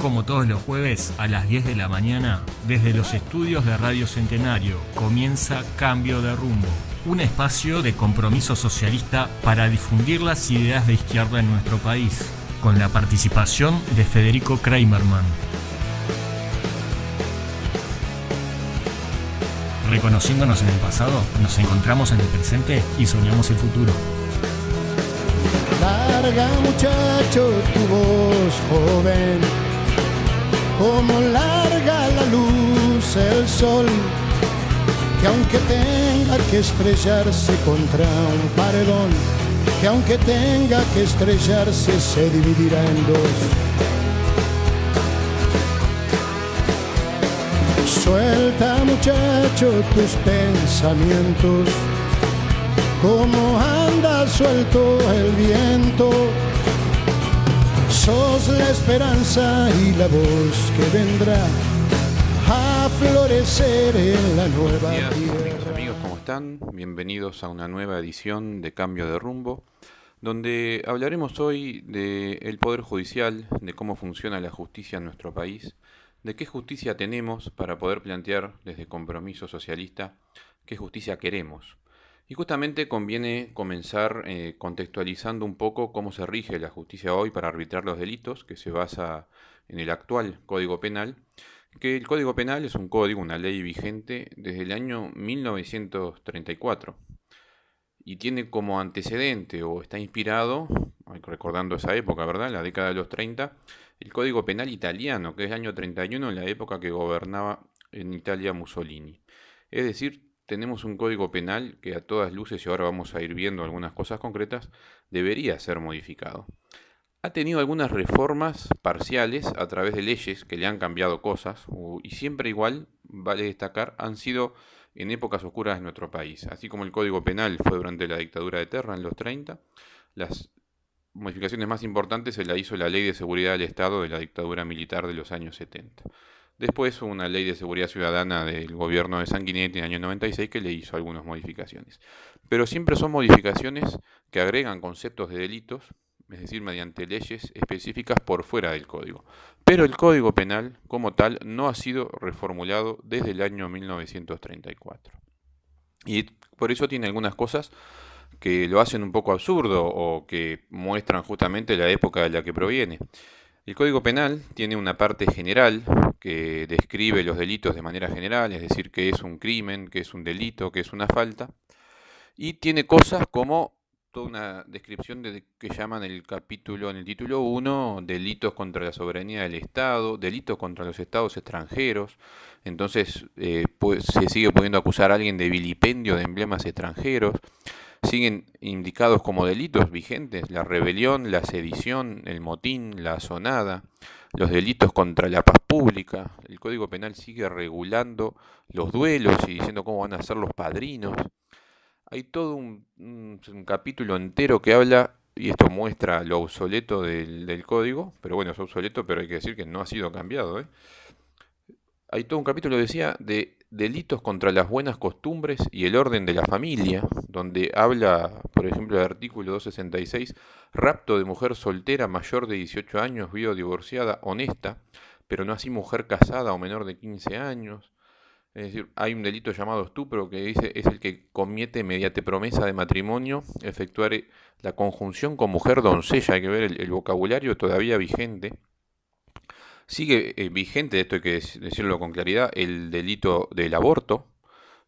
como todos los jueves a las 10 de la mañana, desde los estudios de Radio Centenario, comienza Cambio de Rumbo, un espacio de compromiso socialista para difundir las ideas de izquierda en nuestro país, con la participación de Federico Kramerman. Reconociéndonos en el pasado, nos encontramos en el presente y soñamos el futuro. Larga, muchacho, tu voz joven, como larga la luz el sol, que aunque tenga que estrellarse contra un paredón, que aunque tenga que estrellarse se dividirá en dos. Suelta, muchacho, tus pensamientos, como anda suelto el viento. Sos la esperanza y la voz que vendrá a florecer en la nueva tierra. Amigos, ¿cómo están? Bienvenidos a una nueva edición de Cambio de Rumbo, donde hablaremos hoy del Poder Judicial, de cómo funciona la justicia en nuestro país, de qué justicia tenemos para poder plantear desde Compromiso Socialista qué justicia queremos. Y justamente conviene comenzar contextualizando un poco cómo se rige la justicia hoy para arbitrar los delitos, que se basa en el actual Código Penal, que el Código Penal es un código, una ley vigente desde el año 1934 y tiene como antecedente o está inspirado, recordando esa época, ¿verdad?, la década de los 30, el Código Penal italiano, que es el año 31, en la época que gobernaba en Italia Mussolini. Es decir, tenemos un código penal que a todas luces, y ahora vamos a ir viendo algunas cosas concretas, debería ser modificado. Ha tenido algunas reformas parciales a través de leyes que le han cambiado cosas, y siempre igual, vale destacar, han sido en épocas oscuras de nuestro país. Así como el código penal fue durante la dictadura de Terra en los 30, las modificaciones más importantes se la hizo la Ley de Seguridad del Estado de la dictadura militar de los años 70. Después hubo una ley de seguridad ciudadana del gobierno de Sanguinetti en el año 96 que le hizo algunas modificaciones. Pero siempre son modificaciones que agregan conceptos de delitos, es decir, mediante leyes específicas por fuera del código. Pero el Código Penal, como tal, no ha sido reformulado desde el año 1934. Y por eso tiene algunas cosas que lo hacen un poco absurdo o que muestran justamente la época de la que proviene. El Código Penal tiene una parte general que describe los delitos de manera general, es decir, qué es un crimen, qué es un delito, qué es una falta, y tiene cosas como toda una descripción de que llaman en el título 1, delitos contra la soberanía del Estado, delitos contra los estados extranjeros. Entonces se sigue pudiendo acusar a alguien de vilipendio de emblemas extranjeros. Siguen indicados como delitos vigentes la rebelión, la sedición, el motín, la asonada, los delitos contra la paz pública. El Código Penal sigue regulando los duelos y diciendo cómo van a ser los padrinos. Hay todo un capítulo entero que habla, y esto muestra lo obsoleto del código, pero bueno, es obsoleto, pero hay que decir que no ha sido cambiado, Hay todo un capítulo, decía, de delitos contra las buenas costumbres y el orden de la familia, donde habla, por ejemplo, el artículo 266, rapto de mujer soltera mayor de 18 años, viuda divorciada, honesta, pero no así mujer casada o menor de 15 años. Es decir, hay un delito llamado estupro que dice es el que comete mediante promesa de matrimonio efectuar la conjunción con mujer doncella. Hay que ver el vocabulario todavía vigente. Sigue vigente, esto hay que decirlo con claridad, el delito del aborto,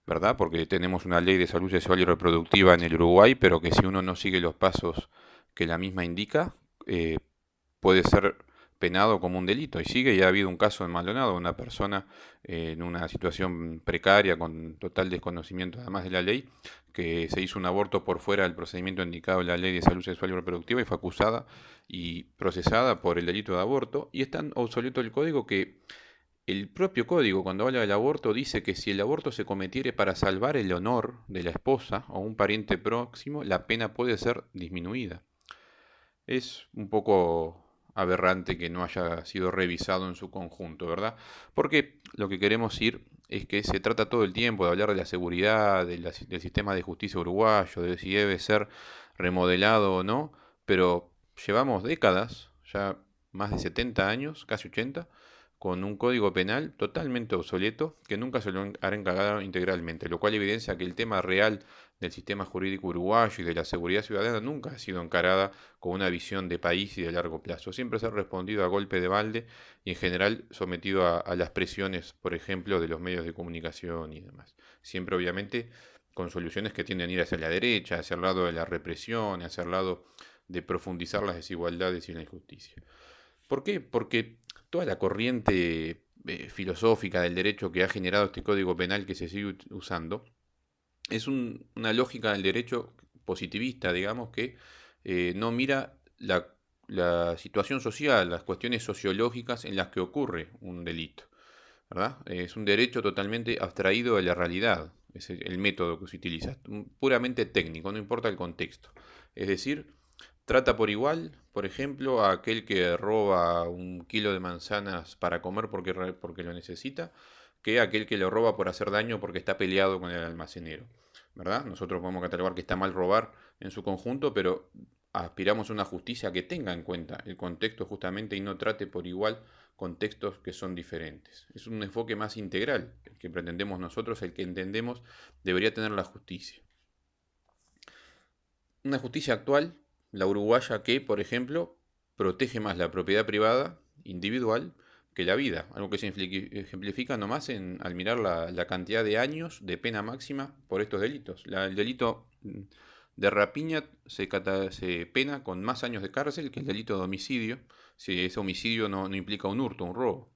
¿verdad? Porque tenemos una ley de salud sexual y reproductiva en el Uruguay, pero que si uno no sigue los pasos que la misma indica, puede ser penado como un delito. Y sigue, y ha habido un caso en Maldonado, una persona en una situación precaria, con total desconocimiento además de la ley, que se hizo un aborto por fuera del procedimiento indicado en la Ley de Salud Sexual y Reproductiva y fue acusada y procesada por el delito de aborto. Y es tan obsoleto el código que el propio código, cuando habla del aborto, dice que si el aborto se cometiere para salvar el honor de la esposa o un pariente próximo, la pena puede ser disminuida. Es un poco aberrante que no haya sido revisado en su conjunto, ¿verdad? Porque lo que queremos ir es que se trata todo el tiempo de hablar de la seguridad, del sistema de justicia uruguayo, de si debe ser remodelado o no, pero llevamos décadas, ya más de 70 años, casi 80, con un código penal totalmente obsoleto que nunca se lo han encargado integralmente, lo cual evidencia que el tema real del sistema jurídico uruguayo y de la seguridad ciudadana nunca ha sido encarada con una visión de país y de largo plazo. Siempre se ha respondido a golpe de balde y en general sometido a las presiones, por ejemplo, de los medios de comunicación y demás. Siempre obviamente con soluciones que tienden a ir hacia la derecha, hacia el lado de la represión, hacia el lado de profundizar las desigualdades y la injusticia. ¿Por qué? Porque toda la corriente filosófica del derecho que ha generado este código penal que se sigue usando es una lógica del derecho positivista, digamos, que no mira la situación social, las cuestiones sociológicas en las que ocurre un delito, ¿verdad? Es un derecho totalmente abstraído de la realidad, es el método que se utiliza, puramente técnico, no importa el contexto. Es decir, trata por igual, por ejemplo, a aquel que roba 1 kilo de manzanas para comer porque lo necesita, que a aquel que lo roba por hacer daño porque está peleado con el almacenero, ¿verdad? Nosotros podemos catalogar que está mal robar en su conjunto, pero aspiramos a una justicia que tenga en cuenta el contexto justamente y no trate por igual contextos que son diferentes. Es un enfoque más integral el que pretendemos nosotros, el que entendemos debería tener la justicia. Una justicia actual, la uruguaya, que, por ejemplo, protege más la propiedad privada individual que la vida, algo que se ejemplifica nomás al mirar la cantidad de años de pena máxima por estos delitos. El delito de rapiña se pena con más años de cárcel que el delito de homicidio, si ese homicidio no implica un hurto, un robo.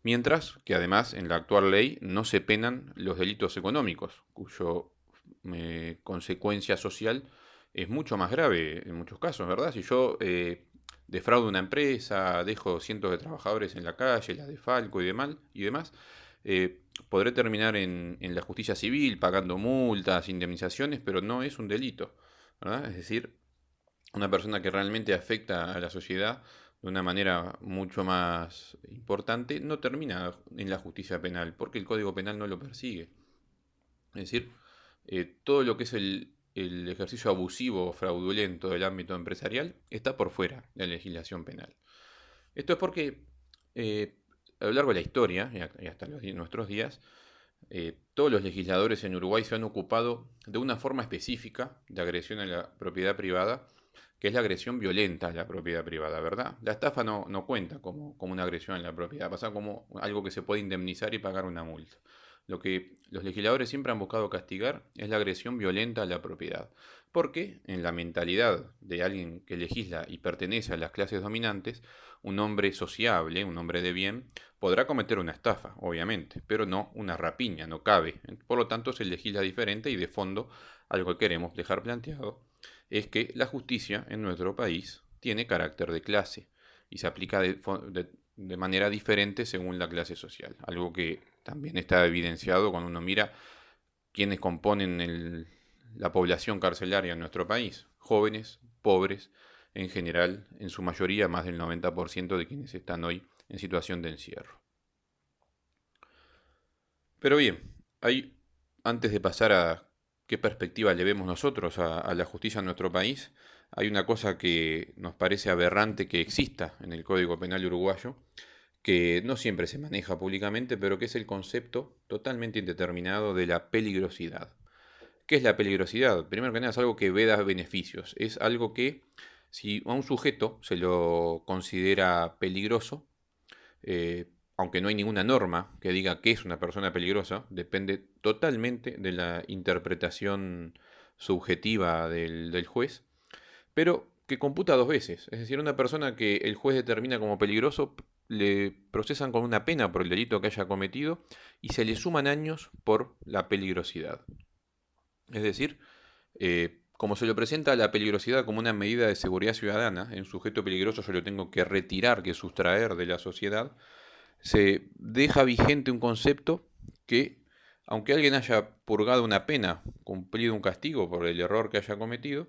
Mientras que además en la actual ley no se penan los delitos económicos, cuyo consecuencia social es mucho más grave en muchos casos, ¿verdad? Si yo defraudo una empresa, dejo cientos de trabajadores en la calle, la defalco y demás, podré terminar en la justicia civil pagando multas, indemnizaciones, pero no es un delito, ¿verdad? Es decir, una persona que realmente afecta a la sociedad de una manera mucho más importante no termina en la justicia penal, porque el Código Penal no lo persigue. Es decir, todo lo que es el ejercicio abusivo o fraudulento del ámbito empresarial está por fuera de la legislación penal. Esto es porque a lo largo de la historia y hasta nuestros días, todos los legisladores en Uruguay se han ocupado de una forma específica de agresión a la propiedad privada, que es la agresión violenta a la propiedad privada, ¿verdad? La estafa no cuenta como una agresión a la propiedad, pasa como algo que se puede indemnizar y pagar una multa. Lo que los legisladores siempre han buscado castigar es la agresión violenta a la propiedad, porque en la mentalidad de alguien que legisla y pertenece a las clases dominantes, un hombre sociable, un hombre de bien, podrá cometer una estafa, obviamente, pero no una rapiña, no cabe. Por lo tanto, se legisla diferente y de fondo, algo que queremos dejar planteado, es que la justicia en nuestro país tiene carácter de clase y se aplica de manera diferente según la clase social, algo que también está evidenciado cuando uno mira quiénes componen la población carcelaria en nuestro país, jóvenes, pobres, en general, en su mayoría, más del 90% de quienes están hoy en situación de encierro. Pero bien, antes de pasar a qué perspectiva le vemos nosotros a la justicia en nuestro país, hay una cosa que nos parece aberrante que exista en el Código Penal uruguayo, que no siempre se maneja públicamente, pero que es el concepto totalmente indeterminado de la peligrosidad. ¿Qué es la peligrosidad? Primero que nada es algo que veda beneficios, es algo que si a un sujeto se lo considera peligroso, aunque no hay ninguna norma que diga que es una persona peligrosa, depende totalmente de la interpretación subjetiva del juez, pero que computa dos veces. Es decir, una persona que el juez determina como peligroso, le procesan con una pena por el delito que haya cometido y se le suman años por la peligrosidad. Es decir, como se lo presenta la peligrosidad como una medida de seguridad ciudadana, en un sujeto peligroso yo lo tengo que retirar, que sustraer de la sociedad, se deja vigente un concepto que, aunque alguien haya purgado una pena, cumplido un castigo por el error que haya cometido,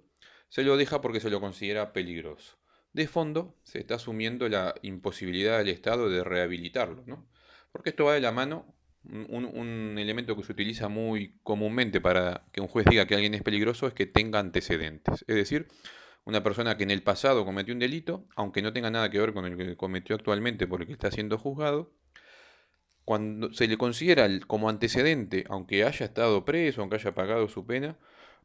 se lo deja porque se lo considera peligroso. De fondo se está asumiendo la imposibilidad del Estado de rehabilitarlo, ¿no? Porque esto va de la mano, un elemento que se utiliza muy comúnmente para que un juez diga que alguien es peligroso es que tenga antecedentes. Es decir, Una persona que en el pasado cometió un delito, aunque no tenga nada que ver con el que cometió actualmente por el que está siendo juzgado, cuando se le considera como antecedente, aunque haya estado preso, aunque haya pagado su pena,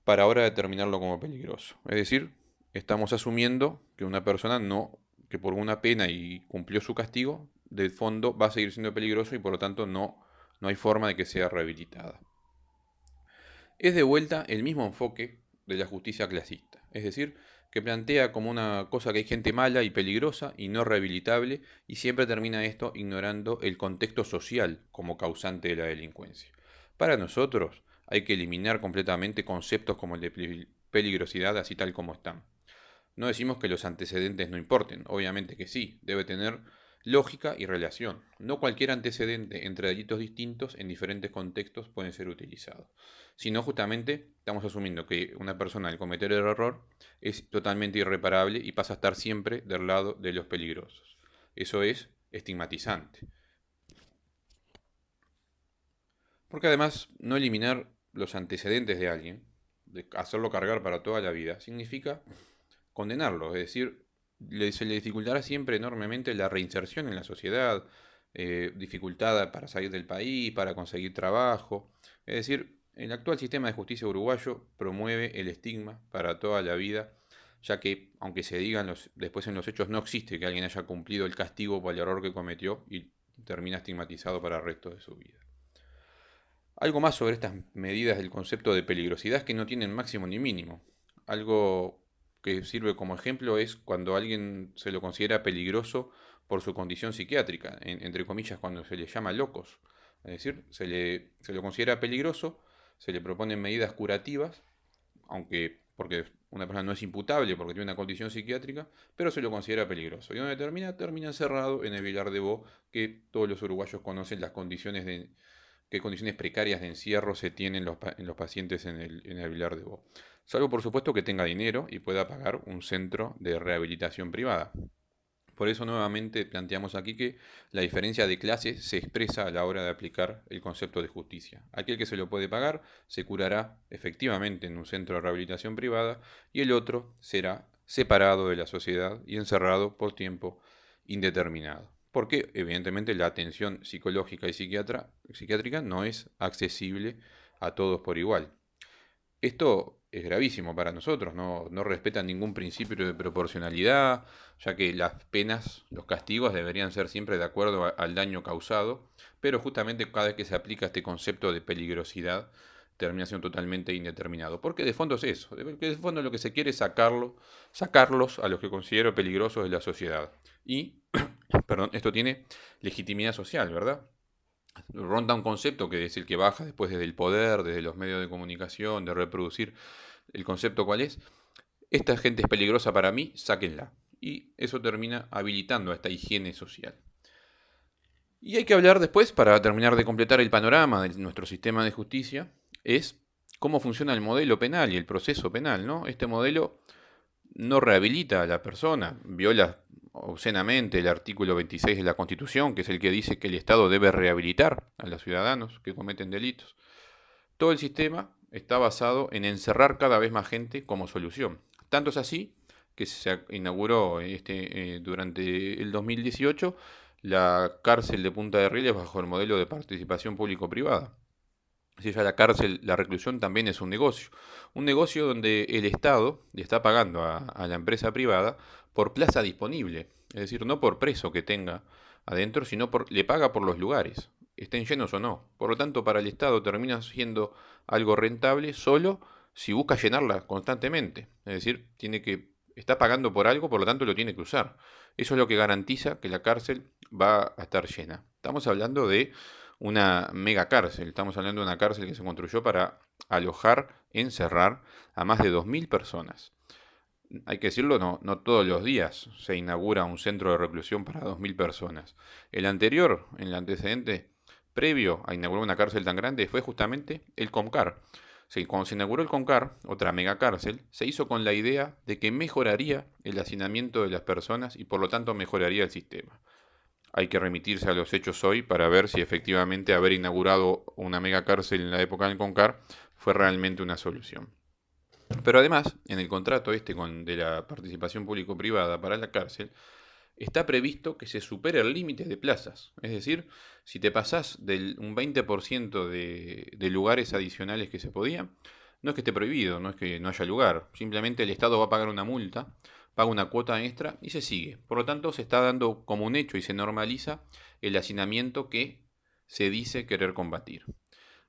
para ahora determinarlo como peligroso. Es decir, estamos asumiendo que una persona que por una pena y cumplió su castigo, de fondo va a seguir siendo peligroso y por lo tanto no hay forma de que sea rehabilitada. Es de vuelta el mismo enfoque de la justicia clasista, es decir, que plantea como una cosa que hay gente mala y peligrosa y no rehabilitable, y siempre termina esto ignorando el contexto social como causante de la delincuencia. Para nosotros hay que eliminar completamente conceptos como el de peligrosidad así tal como están. No decimos que los antecedentes no importen, obviamente que sí, debe tener lógica y relación. No cualquier antecedente entre delitos distintos en diferentes contextos pueden ser utilizados, sino justamente estamos asumiendo que una persona al cometer el error es totalmente irreparable y pasa a estar siempre del lado de los peligrosos. Eso es estigmatizante. Porque además no eliminar los antecedentes de alguien, de hacerlo cargar para toda la vida, significa condenarlo, es decir, se le dificultará siempre enormemente la reinserción en la sociedad, dificultad para salir del país, para conseguir trabajo. Es decir, el actual sistema de justicia uruguayo promueve el estigma para toda la vida, ya que, aunque se digan después en los hechos, no existe que alguien haya cumplido el castigo por el error que cometió y termina estigmatizado para el resto de su vida. Algo más sobre estas medidas del concepto de peligrosidad es que no tienen máximo ni mínimo. Algo que sirve como ejemplo es cuando a alguien se lo considera peligroso por su condición psiquiátrica, entre comillas, cuando se le llama locos. Es decir, se lo considera peligroso, se le proponen medidas curativas, porque una persona no es imputable porque tiene una condición psiquiátrica, pero se lo considera peligroso. ¿Y donde termina? Termina encerrado en el Vilar de Bo, que todos los uruguayos conocen qué condiciones precarias de encierro se tienen en los pacientes en el Vilar de Bo. Salvo, por supuesto, que tenga dinero y pueda pagar un centro de rehabilitación privada. Por eso nuevamente planteamos aquí que la diferencia de clases se expresa a la hora de aplicar el concepto de justicia. Aquel que se lo puede pagar se curará efectivamente en un centro de rehabilitación privada y el otro será separado de la sociedad y encerrado por tiempo indeterminado. Porque evidentemente la atención psicológica y psiquiátrica no es accesible a todos por igual. Esto es gravísimo para nosotros, no respetan ningún principio de proporcionalidad, ya que las penas, los castigos deberían ser siempre de acuerdo al daño causado, pero justamente cada vez que se aplica este concepto de peligrosidad termina siendo totalmente indeterminado. Porque de fondo es eso, de fondo lo que se quiere es sacarlos a los que considero peligrosos de la sociedad. Y, perdón, esto tiene legitimidad social, ¿verdad? Ronda un concepto que es el que baja después desde el poder, desde los medios de comunicación, de reproducir. ¿El concepto cuál es? Esta gente es peligrosa para mí, sáquenla. Y eso termina habilitando a esta higiene social. Y hay que hablar después, para terminar de completar el panorama de nuestro sistema de justicia, es cómo funciona el modelo penal y el proceso penal, ¿no? Este modelo no rehabilita a la persona, viola obscenamente el artículo 26 de la Constitución, que es el que dice que el Estado debe rehabilitar a los ciudadanos que cometen delitos. Todo el sistema está basado en encerrar cada vez más gente como solución. Tanto es así que se inauguró durante el 2018 la cárcel de Punta de Rieles bajo el modelo de participación público-privada. Si ya la cárcel, la reclusión también es un negocio donde el Estado le está pagando a la empresa privada por plaza disponible, es decir, no por preso que tenga adentro, sino le paga por los lugares, estén llenos o no. Por lo tanto, para el Estado termina siendo algo rentable solo si busca llenarla constantemente, es decir, está pagando por algo, por lo tanto lo tiene que usar. Eso es lo que garantiza que la cárcel va a estar llena. Estamos hablando de una mega cárcel, estamos hablando de una cárcel que se construyó para encerrar a más de 2.000 personas. Hay que decirlo, no todos los días se inaugura un centro de reclusión para 2.000 personas. El antecedente previo a inaugurar una cárcel tan grande fue justamente el COMCAR. Cuando se inauguró el COMCAR, otra megacárcel, se hizo con la idea de que mejoraría el hacinamiento de las personas y por lo tanto mejoraría el sistema. Hay que remitirse a los hechos hoy para ver si efectivamente haber inaugurado una megacárcel en la época del COMCAR fue realmente una solución. Pero además, en el contrato de la participación público-privada para la cárcel, está previsto que se supere el límite de plazas. Es decir, si te pasás del un 20% de lugares adicionales que se podía, no es que esté prohibido, no es que no haya lugar. Simplemente el Estado va a pagar una multa, paga una cuota extra y se sigue. Por lo tanto, se está dando como un hecho y se normaliza el hacinamiento que se dice querer combatir.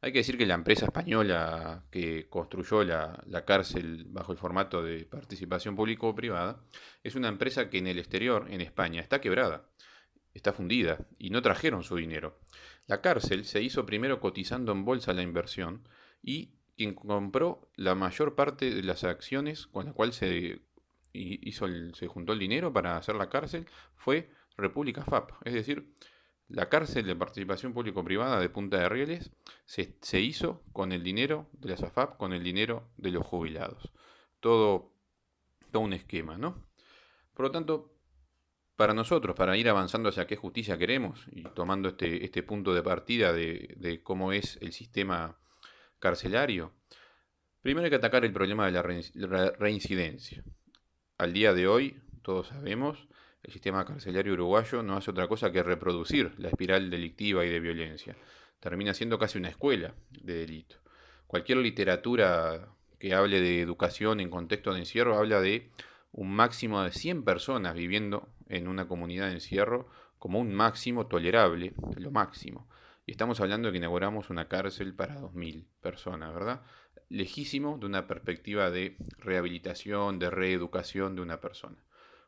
Hay que decir que la empresa española que construyó la cárcel bajo el formato de participación público-privada es una empresa que en el exterior, en España, está quebrada, está fundida y no trajeron su dinero. La cárcel se hizo primero cotizando en bolsa la inversión y quien compró la mayor parte de las acciones con la cual se juntó el dinero para hacer la cárcel fue República FAP. Es decir, la cárcel de participación público-privada de Punta de Rieles se hizo con el dinero de la SAFAP, con el dinero de los jubilados. Todo, todo un esquema, ¿no? Por lo tanto, para nosotros, para ir avanzando hacia qué justicia queremos y tomando este punto de partida de cómo es el sistema carcelario, primero hay que atacar el problema de la reincidencia. Al día de hoy, todos sabemos, el sistema carcelario uruguayo no hace otra cosa que reproducir la espiral delictiva y de violencia. Termina siendo casi una escuela de delito. Cualquier literatura que hable de educación en contexto de encierro habla de un máximo de 100 personas viviendo en una comunidad de encierro como un máximo tolerable, lo máximo. Y estamos hablando de que inauguramos una cárcel para 2.000 personas, ¿verdad? Lejísimo de una perspectiva de rehabilitación, de reeducación de una persona.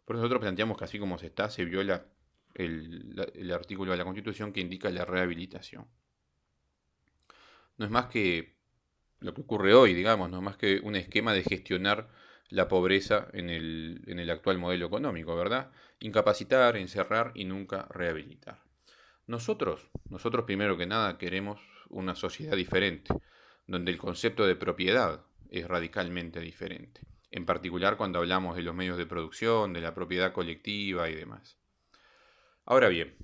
Por eso nosotros planteamos que así como se viola el artículo de la Constitución que indica la rehabilitación. No es más que lo que ocurre hoy, digamos, no es más que un esquema de gestionar la pobreza en el actual modelo económico, ¿verdad? Incapacitar, encerrar y nunca rehabilitar. Nosotros primero que nada queremos una sociedad diferente, donde el concepto de propiedad es radicalmente diferente, en particular cuando hablamos de los medios de producción, de la propiedad colectiva y demás. Ahora bien,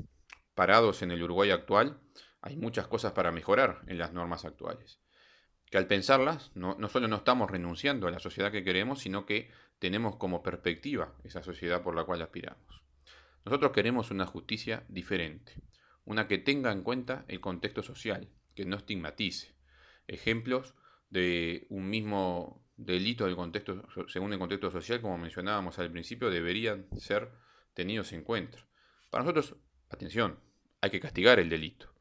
parados en el Uruguay actual, hay muchas cosas para mejorar en las normas actuales, que al pensarlas no solo no estamos renunciando a la sociedad que queremos, sino que tenemos como perspectiva esa sociedad por la cual aspiramos. Nosotros queremos una justicia diferente, una que tenga en cuenta el contexto social, que no estigmatice. Ejemplos de un mismo delito según el contexto social, como mencionábamos al principio, deberían ser tenidos en cuenta. Para nosotros, atención, hay que castigar el delito,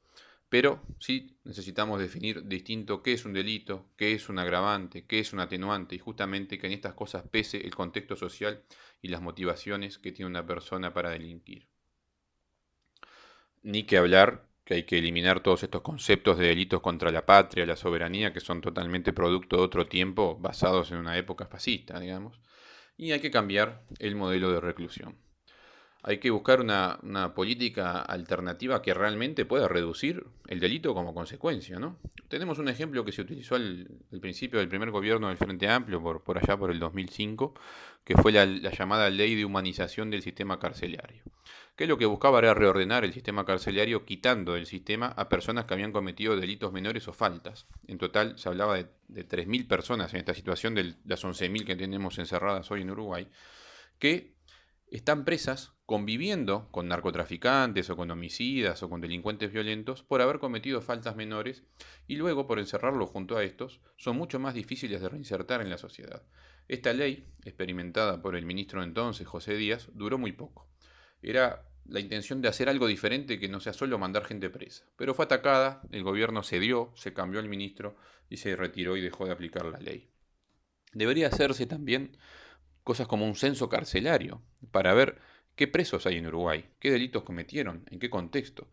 pero sí necesitamos definir distinto qué es un delito, qué es un agravante, qué es un atenuante, y justamente que en estas cosas pese el contexto social y las motivaciones que tiene una persona para delinquir. Ni que hablar que hay que eliminar todos estos conceptos de delitos contra la patria, la soberanía, que son totalmente producto de otro tiempo, basados en una época fascista, digamos, y hay que cambiar el modelo de reclusión. Hay que buscar una política alternativa que realmente pueda reducir el delito como consecuencia, ¿no? Tenemos un ejemplo que se utilizó al principio del primer gobierno del Frente Amplio, por allá por el 2005, que fue la llamada Ley de Humanización del Sistema Carcelario, que lo que buscaba era reordenar el sistema carcelario quitando del sistema a personas que habían cometido delitos menores o faltas. En total se hablaba de 3.000 personas en esta situación de las 11.000 que tenemos encerradas hoy en Uruguay, que están presas conviviendo con narcotraficantes o con homicidas o con delincuentes violentos por haber cometido faltas menores y luego por encerrarlos junto a estos son mucho más difíciles de reinsertar en la sociedad. Esta ley, experimentada por el ministro de entonces, José Díaz, duró muy poco. Era la intención de hacer algo diferente que no sea solo mandar gente presa. Pero fue atacada, el gobierno cedió, se cambió el ministro y se retiró y dejó de aplicar la ley. Debería hacerse también cosas como un censo carcelario para ver qué presos hay en Uruguay, qué delitos cometieron, en qué contexto.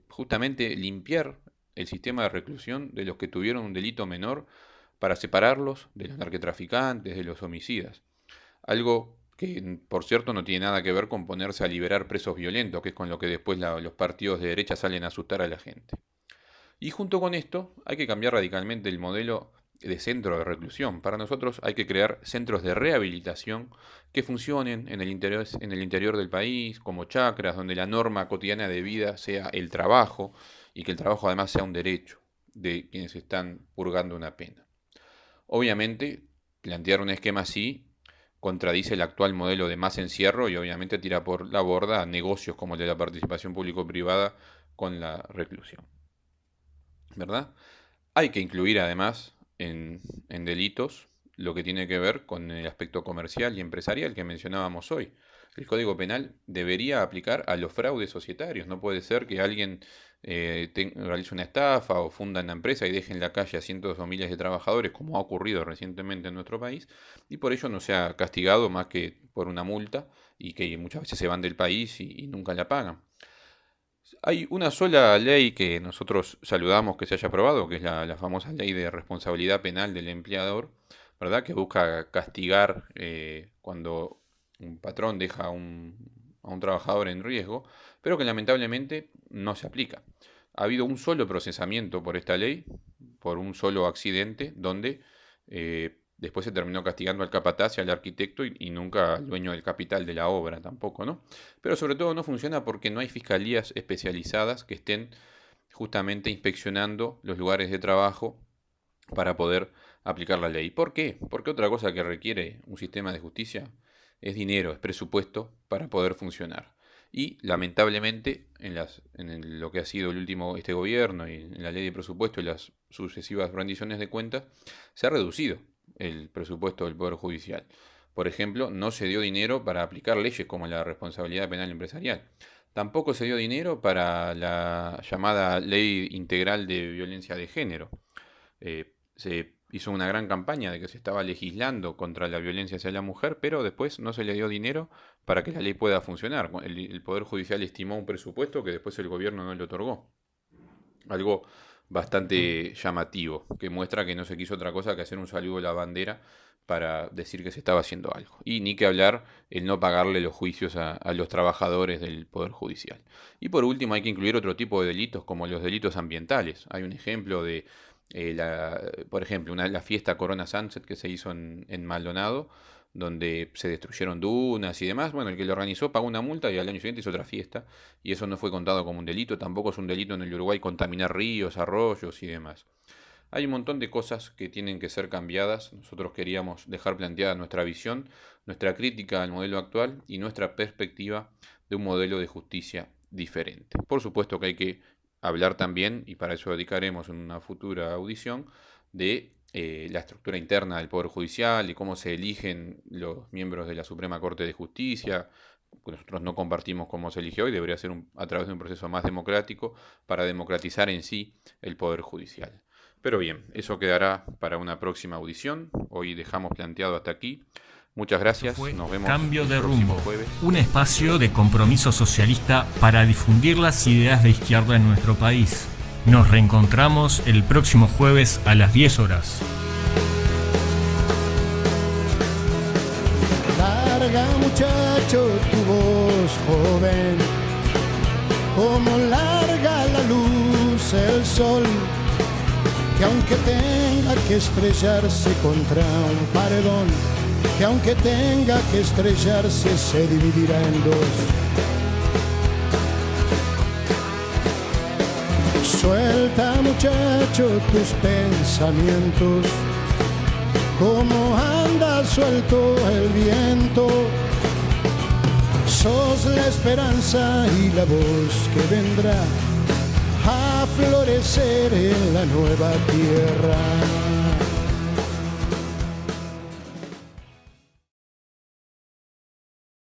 Justamente limpiar el sistema de reclusión de los que tuvieron un delito menor para separarlos de los narcotraficantes, de los homicidas. Algo que, por cierto, no tiene nada que ver con ponerse a liberar presos violentos, que es con lo que después los partidos de derecha salen a asustar a la gente. Y junto con esto hay que cambiar radicalmente el modelo de centro de reclusión. Para nosotros hay que crear centros de rehabilitación que funcionen en el interior del país, como chacras, donde la norma cotidiana de vida sea el trabajo y que el trabajo además sea un derecho de quienes están purgando una pena. Obviamente, plantear un esquema así contradice el actual modelo de más encierro y obviamente tira por la borda negocios como el de la participación público-privada con la reclusión. ¿Verdad? Hay que incluir además en delitos lo que tiene que ver con el aspecto comercial y empresarial que mencionábamos hoy. El Código Penal debería aplicar a los fraudes societarios. No puede ser que alguien realice una estafa o funda una empresa y deje en la calle a cientos o miles de trabajadores, como ha ocurrido recientemente en nuestro país, y por ello no sea castigado más que por una multa y que muchas veces se van del país y nunca la pagan. Hay una sola ley que nosotros saludamos que se haya aprobado, que es la famosa ley de responsabilidad penal del empleador, ¿verdad? Que busca castigar cuando un patrón deja a un trabajador en riesgo, pero que lamentablemente no se aplica. Ha habido un solo procesamiento por esta ley, por un solo accidente, donde después se terminó castigando al capataz y al arquitecto y nunca al dueño del capital de la obra tampoco, ¿no? Pero sobre todo no funciona porque no hay fiscalías especializadas que estén justamente inspeccionando los lugares de trabajo para poder aplicar la ley. ¿Por qué? Porque otra cosa que requiere un sistema de justicia es dinero, es presupuesto para poder funcionar. Y lamentablemente en lo que ha sido este gobierno y en la ley de presupuesto y las sucesivas rendiciones de cuentas, se ha reducido el presupuesto del Poder Judicial. Por ejemplo, no se dio dinero para aplicar leyes como la responsabilidad penal empresarial. Tampoco se dio dinero para la llamada Ley Integral de Violencia de Género. Se hizo una gran campaña de que se estaba legislando contra la violencia hacia la mujer, pero después no se le dio dinero para que la ley pueda funcionar. El Poder Judicial estimó un presupuesto que después el gobierno no le otorgó. Algo bastante llamativo, que muestra que no se quiso otra cosa que hacer un saludo a la bandera para decir que se estaba haciendo algo. Y ni que hablar el no pagarle los juicios a los trabajadores del Poder Judicial. Y por último hay que incluir otro tipo de delitos como los delitos ambientales. Hay un ejemplo de, por ejemplo, la fiesta Corona Sunset que se hizo en Maldonado, donde se destruyeron dunas y demás. Bueno, el que lo organizó pagó una multa y al año siguiente hizo otra fiesta. Y eso no fue contado como un delito. Tampoco es un delito en el Uruguay contaminar ríos, arroyos y demás. Hay un montón de cosas que tienen que ser cambiadas. Nosotros queríamos dejar planteada nuestra visión, nuestra crítica al modelo actual y nuestra perspectiva de un modelo de justicia diferente. Por supuesto que hay que hablar también, y para eso dedicaremos en una futura audición, de la estructura interna del Poder Judicial y cómo se eligen los miembros de la Suprema Corte de Justicia. Nosotros no compartimos cómo se eligió y debería ser a través de un proceso más democrático para democratizar en sí el Poder Judicial. Pero bien, eso quedará para una próxima audición. Hoy dejamos planteado hasta aquí. Muchas gracias. Nos vemos Cambio de el próximo Rumbo, jueves. un espacio de compromiso socialista para difundir las ideas de izquierda en nuestro país. Nos reencontramos el próximo jueves a las 10 horas. Larga, muchacho, tu voz joven, como larga la luz el sol, que aunque tenga que estrellarse contra un paredón, que aunque tenga que estrellarse se dividirá en dos. Suelta, muchacho, tus pensamientos, como anda suelto el viento. Sos la esperanza y la voz que vendrá a florecer en la nueva tierra.